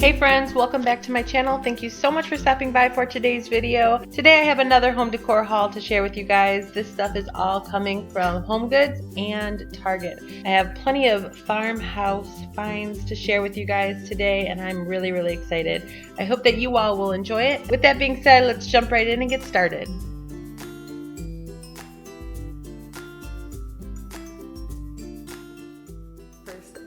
Hey friends, welcome back to my channel. Thank you so much for stopping by for today's video. Today I have another home decor haul to share with you guys. This stuff is all coming from HomeGoods and Target. I have plenty of Farmhouse finds to share with you guys today, and I'm really excited. I hope that you all will enjoy it. With that being said, let's jump right in and get started.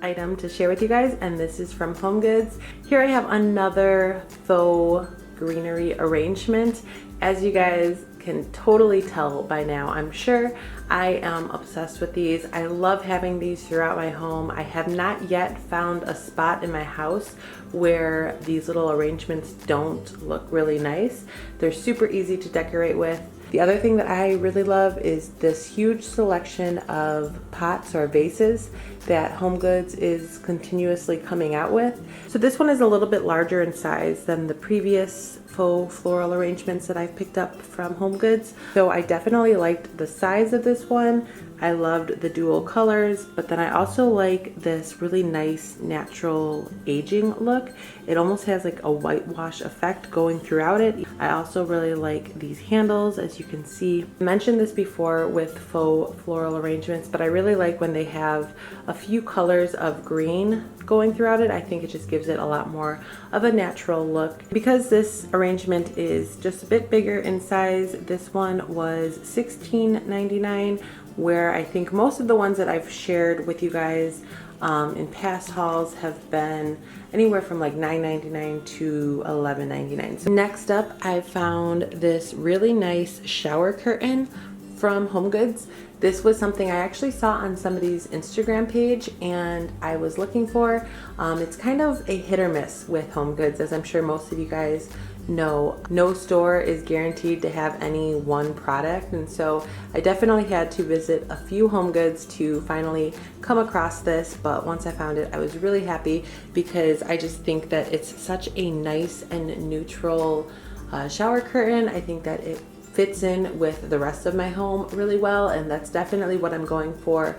Item to share with you guys, and this is from HomeGoods. Here I have another faux greenery arrangement. As you guys can totally tell by now, I'm sure, I am obsessed with these. I love having these throughout my home. I have not yet found a spot in my house where these little arrangements don't look really nice. They're super easy to decorate with. The other thing that I really love is this huge selection of pots or vases that HomeGoods is continuously coming out with. So this one is a little bit larger in size than the previous faux floral arrangements that I've picked up from HomeGoods. So I definitely liked the size of this one. I loved the dual colors, but then I also like this really nice natural aging look. It almost has like a whitewash effect going throughout it. I also really like these handles, as you can see. I mentioned this before with faux floral arrangements, but I really like when they have a few colors of green going throughout it. I think it just gives it a lot more of a natural look. Because this arrangement is just a bit bigger in size, this one was $16.99, where I think most of the ones that I've shared with you guys in past hauls have been anywhere from like $9.99 to $11.99. So next up, I found this really nice shower curtain from HomeGoods. This was something I actually saw on somebody's Instagram page and I was looking for. It's kind of a hit or miss with HomeGoods, as I'm sure most of you guys know. No store is guaranteed to have any one product, and so I definitely had to visit a few HomeGoods to finally come across this, but once I found it I was really happy because I just think that it's such a nice and neutral shower curtain. I think that it fits in with the rest of my home really well, and that's definitely what I'm going for.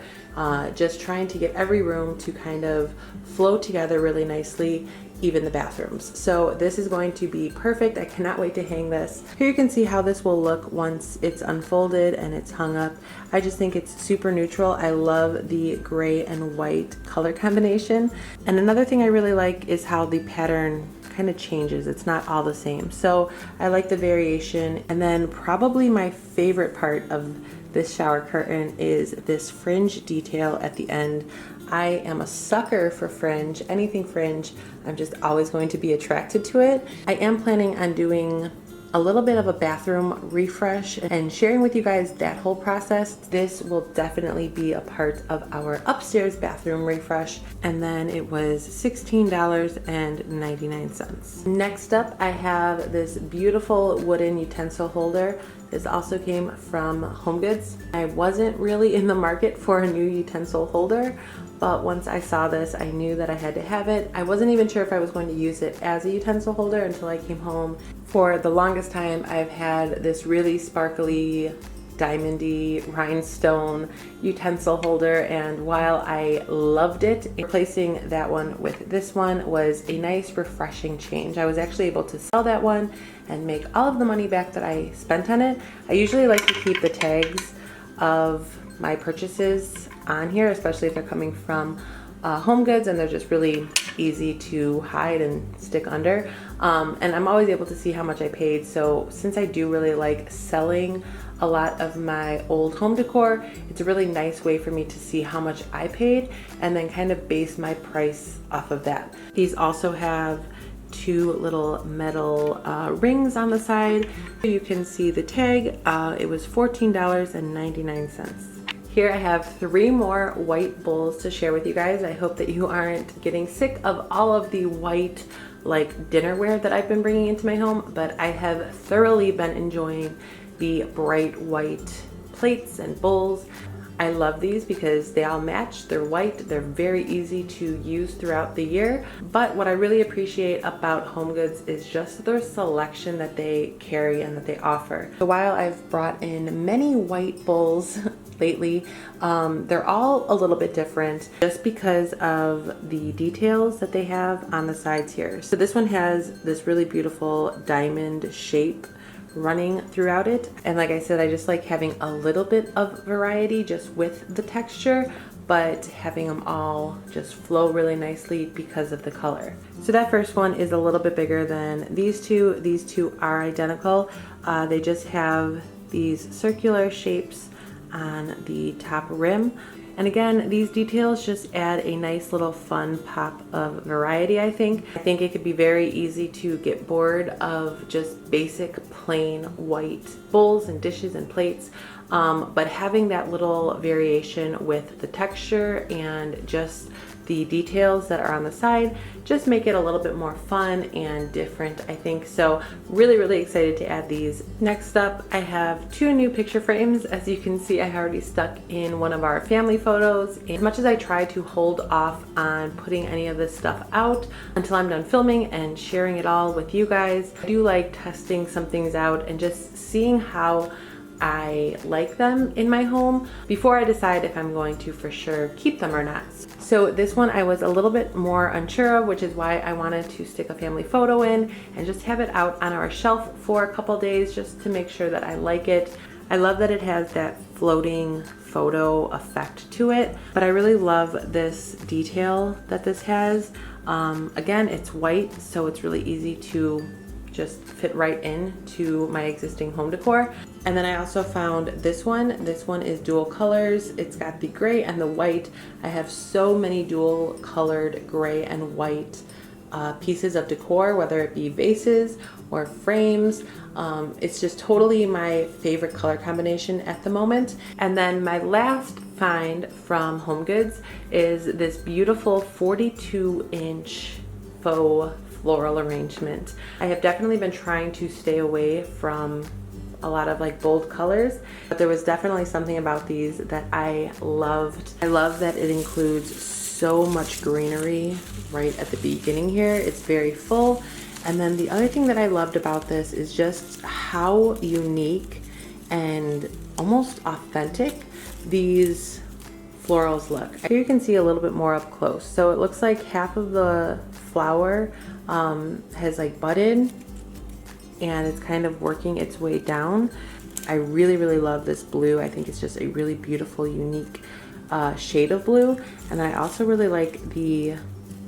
Just trying to get every room to kind of flow together really nicely, even the bathrooms. So this is going to be perfect. I cannot wait to hang this. Here you can see how this will look once it's unfolded and it's hung up. I just think it's super neutral. I love the gray and white color combination. And another thing I really like is how the pattern kind of changes. It's not all the same. So I like the variation. And then probably my favorite part of this shower curtain is this fringe detail at the end. I am a sucker for fringe, anything fringe. I'm just always going to be attracted to it. I am planning on doing a little bit of a bathroom refresh and sharing with you guys that whole process. This will definitely be a part of our upstairs bathroom refresh, and then it was $16.99. Next up, I have this beautiful wooden utensil holder. This also came from HomeGoods. I wasn't really in the market for a new utensil holder, but once I saw this, I knew that I had to have it. I wasn't even sure if I was going to use it as a utensil holder until I came home. For the longest time, I've had this really sparkly, diamondy rhinestone utensil holder, and while I loved it, replacing that one with this one was a nice refreshing change. I was actually able to sell that one and make all of the money back that I spent on it. I usually like to keep the tags of my purchases on here, especially if they're coming from HomeGoods and they're just really easy to hide and stick under. And I'm always able to see how much I paid. So since I do really like selling a lot of my old home decor, it's a really nice way for me to see how much I paid and then kind of base my price off of that. These also have two little metal rings on the side. You can see the tag. It was $14.99. Here I have 3 more white bowls to share with you guys. I hope that you aren't getting sick of all of the white like dinnerware that I've been bringing into my home, but I have thoroughly been enjoying the bright white plates and bowls. I love these because they all match. They're white, they're very easy to use throughout the year. But what I really appreciate about HomeGoods is just their selection that they carry and that they offer. So while I've brought in many white bowls lately. They're all a little bit different just because of the details that they have on the sides here. So this one has this really beautiful diamond shape running throughout it, and like I said, I just like having a little bit of variety just with the texture, but having them all just flow really nicely because of the color. So that first one is a little bit bigger than these two. These two are identical. They just have these circular shapes on the top rim. And again, these details just add a nice little fun pop of variety, I think. I think it could be very easy to get bored of just basic plain white bowls and dishes and plates. But having that little variation with the texture and just the details that are on the side just make it a little bit more fun and different, I think. So really excited to add these. Next up, I have two new picture frames. As you can see, I already stuck in one of our family photos. As much as I try to hold off on putting any of this stuff out until I'm done filming and sharing it all with you guys, I do like testing some things out and just seeing how I like them in my home before I decide if I'm going to for sure keep them or not. So this one I was a little bit more unsure of, which is why I wanted to stick a family photo in and just have it out on our shelf for a couple days just to make sure that I like it. I love that it has that floating photo effect to it, but I really love this detail that this has. Again, it's white, so it's really easy to just fit right into my existing home decor. And then I also found this one. This one is dual colors. It's got the gray and the white. I have so many dual colored gray and white pieces of decor, whether it be vases or frames. It's just totally my favorite color combination at the moment. And then my last find from HomeGoods is this beautiful 42-inch faux floral arrangement. I have definitely been trying to stay away from a lot of like bold colors, but there was definitely something about these that I loved. I love that it includes so much greenery right at the beginning here. It's very full. And then the other thing that I loved about this is just how unique and almost authentic these florals look. Here you can see a little bit more up close. So it looks like half of the flower has like budded and it's kind of working its way down. I really love this blue. I think it's just a really beautiful, unique shade of blue. And I also really like the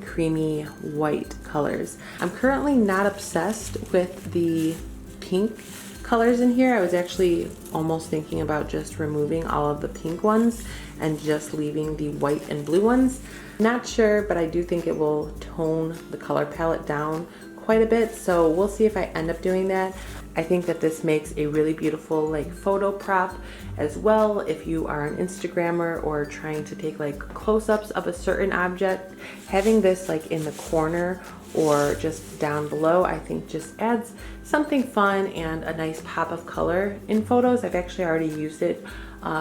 creamy white colors. I'm currently not obsessed with the pink colors in here. I was actually almost thinking about just removing all of the pink ones and just leaving the white and blue ones. Not sure, but I do think it will tone the color palette down quite a bit, so we'll see if I end up doing that. I think that this makes a really beautiful like photo prop as well if you are an Instagrammer or trying to take like close-ups of a certain object. Having this like in the corner or just down below, I think just adds something fun and a nice pop of color in photos. I've actually already used it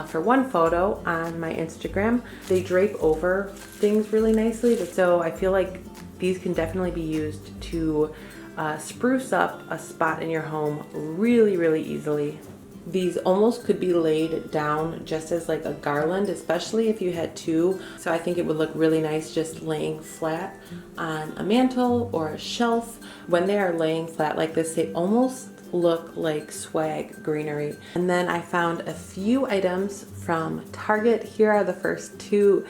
for one photo on my Instagram. They drape over things really nicely, but so I feel like these can definitely be used to spruce up a spot in your home really easily. These almost could be laid down just as like a garland, especially if you had two. So I think it would look really nice just laying flat on a mantle or a shelf. When they are laying flat like this, they almost look like swag greenery. And then I found a few items from Target. Here are the first two.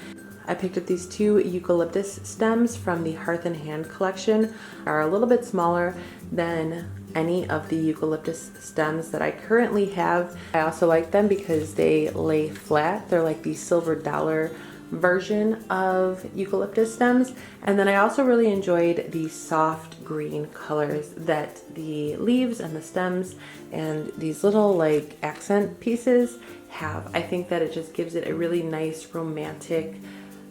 I picked up these two eucalyptus stems from the Hearth and Hand collection. Are a little bit smaller than any of the eucalyptus stems that I currently have. I also like them because they lay flat. They're like the silver dollar version of eucalyptus stems. And then I also really enjoyed the soft green colors that the leaves and the stems and these little like accent pieces have. I think that it just gives it a really nice romantic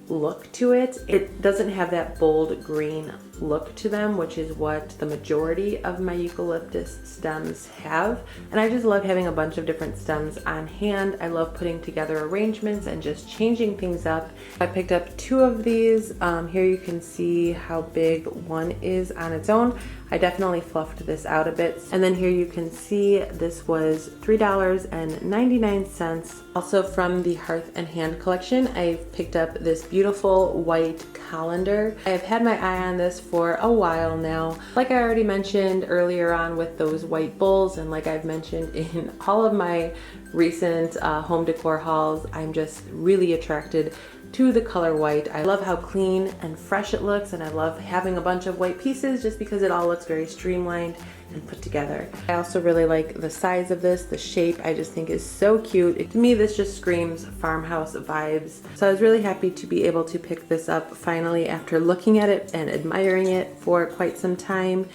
look to it. It doesn't have that bold green look to them, which is what the majority of my eucalyptus stems have. And I just love having a bunch of different stems on hand. I love putting together arrangements and just changing things up. I picked up 2 of these. Here you can see how big one is on its own. I definitely fluffed this out a bit. And then here you can see this was $3.99. Also from the Hearth and Hand collection, I've picked up this beautiful white colander. I've had my eye on this for a while now. Like I already mentioned earlier on with those white bowls, and like I've mentioned in all of my recent home decor hauls, I'm just really attracted to the color white. I love how clean and fresh it looks, and I love having a bunch of white pieces just because it all looks very streamlined and put together. I also really like the size of this. The shape I just think is so cute. To me, this just screams farmhouse vibes. So I was really happy to be able to pick this up finally after looking at it and admiring it for quite some time.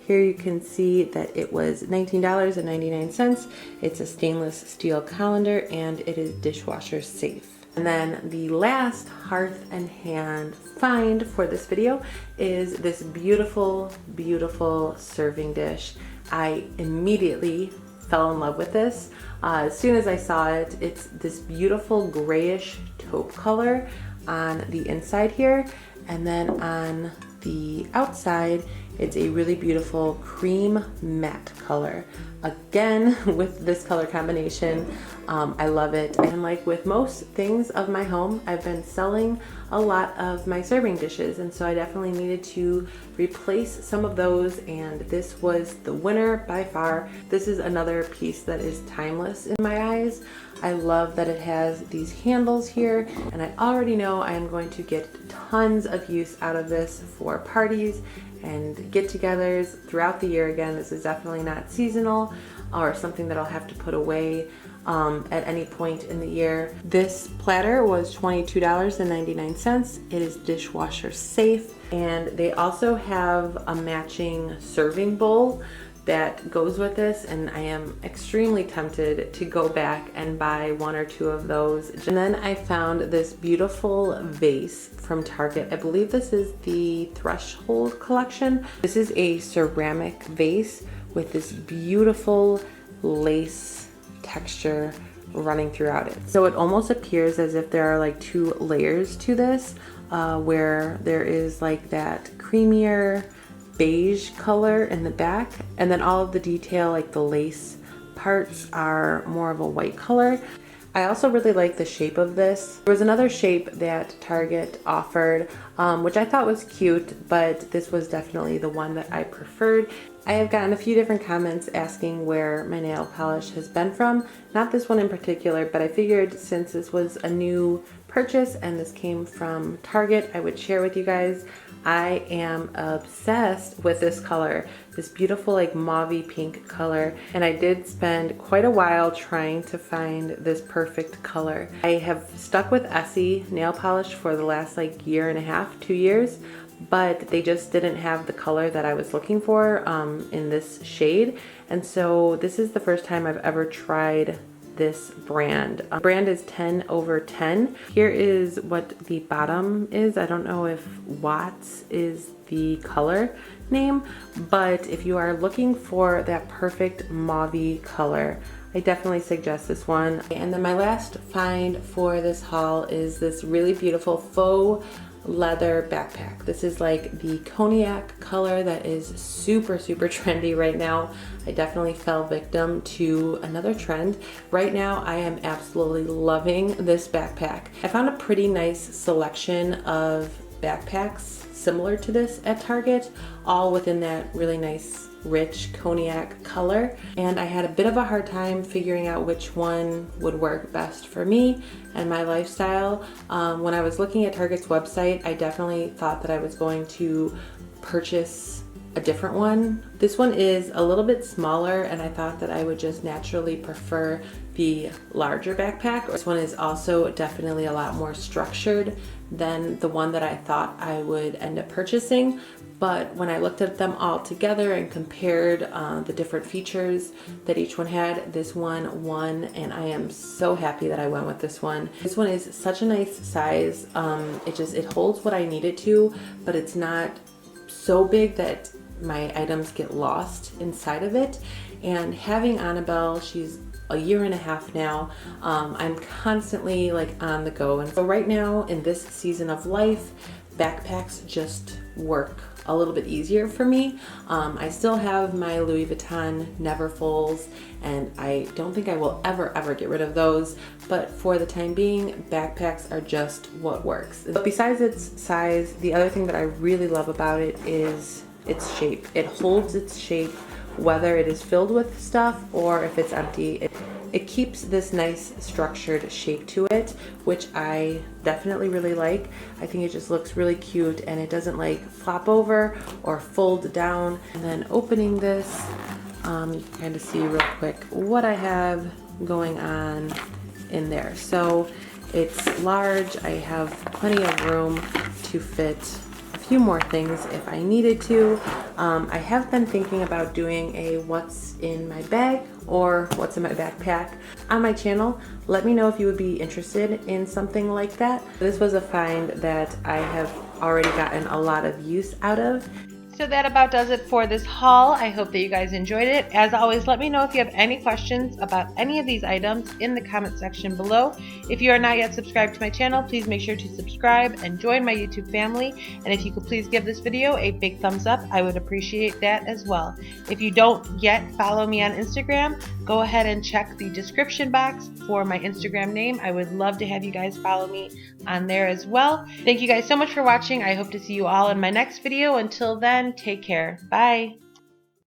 Here you can see that it was $19.99. It's a stainless steel colander and it is dishwasher safe. And then the last Hearth and Hand find for this video is this beautiful, beautiful serving dish. I immediately fell in love with this. As soon as I saw it, it's this beautiful grayish taupe color on the inside here. And then on the outside, it's a really beautiful cream matte color. Again, with this color combination, I love it. And like with most things of my home, I've been selling a lot of my serving dishes, and so I definitely needed to replace some of those, and this was the winner by far. This is another piece that is timeless in my eyes. I love that it has these handles here, and I already know I am going to get tons of use out of this for parties and get-togethers throughout the year. Again, this is definitely not seasonal or something that I'll have to put away at any point in the year. This platter was $22.99. It is dishwasher safe, and they also have a matching serving bowl that goes with this, and I am extremely tempted to go back and buy 1 or 2 of those. And then I found this beautiful vase from Target. I believe this is the Threshold collection. This is a ceramic vase with this beautiful lace texture running throughout it. So it almost appears as if there are like 2 layers to this, where there is like that creamier beige color in the back, and then all of the detail, like the lace parts, are more of a white color. I also really like the shape of this. There was another shape that Target offered, which I thought was cute, but this was definitely the one that I preferred. I have gotten a few different comments asking where my nail polish has been from. Not this one in particular, but I figured since this was a new purchase and this came from Target, I would share with you guys. I am obsessed with this color, this beautiful like mauvey pink color, and I did spend quite a while trying to find this perfect color. I have stuck with Essie nail polish for the last like year and a half, 2 years, but they just didn't have the color that I was looking for in this shade, and so this is the first time I've ever tried this brand. Brand is 10/10. Here is what the bottom is. I don't know if Watts is the color name, but if you are looking for that perfect mauvey color, I definitely suggest this one. And then my last find for this haul is this really beautiful faux leather backpack. This is like the cognac color that is super trendy right now. I definitely fell victim to another trend. Right now I am absolutely loving this backpack. I found a pretty nice selection of backpacks similar to this at Target, all within that really nice rich cognac color, and I had a bit of a hard time figuring out which one would work best for me and my lifestyle. When I was looking at Target's website, I definitely thought that I was going to purchase a different one. This one is a little bit smaller, and I thought that I would just naturally prefer the larger backpack. This one is also definitely a lot more structured than the one that I thought I would end up purchasing. But when I looked at them all together and compared the different features that each one had, this one won, and I am so happy that I went with this one. This one is such a nice size. It holds what I need it to, but it's not so big that my items get lost inside of it. And having Annabelle, she's a year and a half now, I'm constantly like on the go. And so right now in this season of life, backpacks just work a little bit easier for me. I still have my Louis Vuitton Neverfulls, and I don't think I will ever get rid of those, but for the time being, backpacks are just what works. But besides its size, the other thing that I really love about it is its shape. It holds its shape whether it is filled with stuff or if it's empty. It keeps this nice structured shape to it, which I definitely really like. I think it just looks really cute, and it doesn't like flop over or fold down. And then opening this, kind of see real quick what I have going on in there. So it's large. I have plenty of room to fit a few more things if I needed to. I have been thinking about doing a what's in my bag or what's in my backpack on my channel. Let me know if you would be interested in something like that. This was a find that I have already gotten a lot of use out of. So that about does it for this haul. I hope that you guys enjoyed it. As always, let me know if you have any questions about any of these items in the comment section below. If you are not yet subscribed to my channel, please make sure to subscribe and join my YouTube family. And if you could please give this video a big thumbs up, I would appreciate that as well. If you don't yet follow me on Instagram, go ahead and check the description box for my Instagram name. I would love to have you guys follow me on there as well. Thank you guys so much for watching. I hope to see you all in my next video. Until then, take care. Bye.